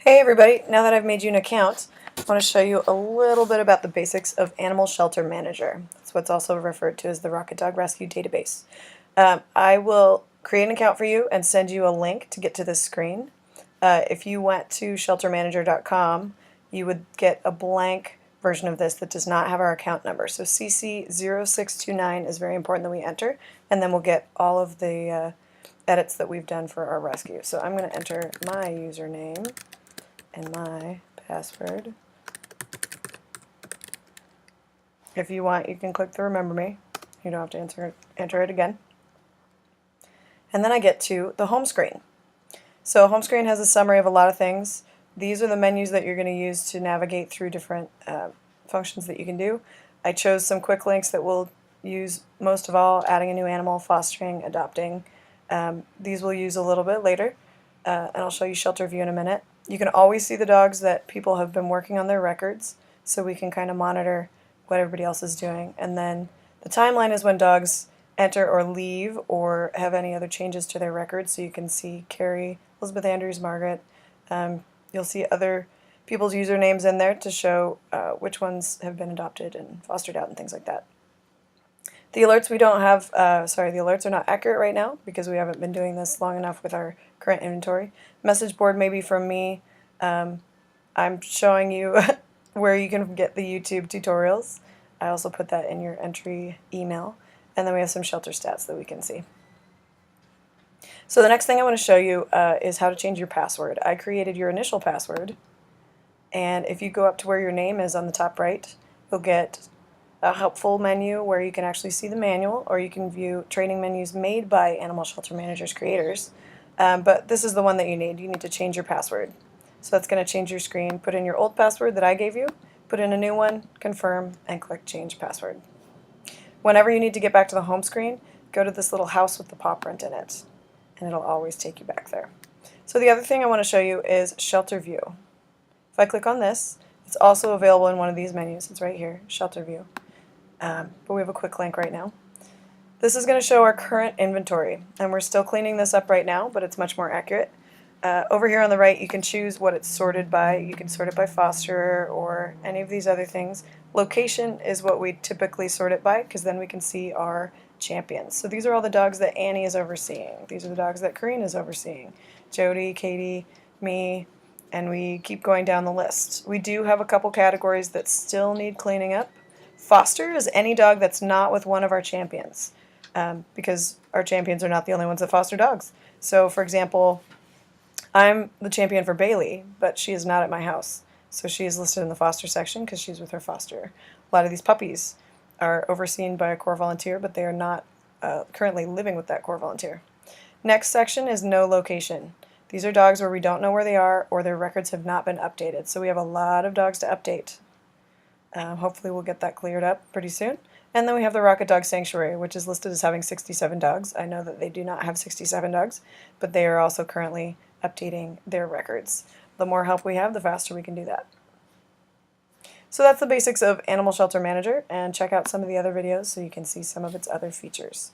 Hey everybody, now that I've made you an account, I want to show you a little bit about the basics of Animal Shelter Manager. That's what's also referred to as the Rocket Dog Rescue Database. I will create an account for you and send you a link to get to this screen. If you went to sheltermanager.com, you would get a blank version of this that does not have our account number. So CC0629 is very important that we enter, and then we'll get all of the edits that we've done for our rescue. So I'm going to enter my username and my password. If you want, you can click the remember me. You don't have to enter it again. And then I get to the home screen. So home screen has a summary of a lot of things. These are the menus that you're going to use to navigate through different functions that you can do. I chose some quick links that we'll use most of all: adding a new animal, fostering, adopting. These we'll use a little bit later, and I'll show you shelter view in a minute. You can always see the dogs that people have been working on their records, so we can kind of monitor what everybody else is doing. And then the timeline is when dogs enter or leave or have any other changes to their records, so you can see Carrie, Elizabeth Andrews, Margaret. You'll see other people's usernames in there to show which ones have been adopted and fostered out and things like that. The alerts we don't have, the alerts are not accurate right now because we haven't been doing this long enough with our current inventory. Message board may be from me. I'm showing you where you can get the YouTube tutorials. I also put that in your entry email. And then we have some shelter stats that we can see. So the next thing I want to show you is how to change your password. I created your initial password, and if you go up to where your name is on the top right, you'll get a helpful menu where you can actually see the manual, or you can view training menus made by Animal Shelter Manager's creators. But this is the one that you need. You need to change your password. So that's going to change your screen. Put in your old password that I gave you, put in a new one, confirm, and click change password. Whenever you need to get back to the home screen, go to this little house with the paw print in it, and it'll always take you back there. So the other thing I want to show you is shelter view. If I click on this, it's also available in one of these menus. It's right here, shelter view. But we have a quick link right now. This is going to show our current inventory, and we're still cleaning this up right now, but it's much more accurate. Over here on the right, you can choose what it's sorted by. You can sort it by foster or any of these other things. Location is what we typically sort it by, because then we can see our champions. So these are all the dogs that Annie is overseeing. These are the dogs that Corinne is overseeing. Jody, Katie, me, and we keep going down the list. We do have a couple categories that still need cleaning up. Foster is any dog that's not with one of our champions, because our champions are not the only ones that foster dogs. So for example, I'm the champion for Bailey, but she is not at my house. So she is listed in the foster section because she's with her foster. A lot of these puppies are overseen by a core volunteer, but they are not currently living with that core volunteer. Next section is no location. These are dogs where we don't know where they are or their records have not been updated. So we have a lot of dogs to update. Hopefully we'll get that cleared up pretty soon. And then we have the Rocket Dog Sanctuary, which is listed as having 67 dogs. I know that they do not have 67 dogs, but they are also currently updating their records. The more help we have, the faster we can do that. So that's the basics of Animal Shelter Manager, and check out some of the other videos so you can see some of its other features.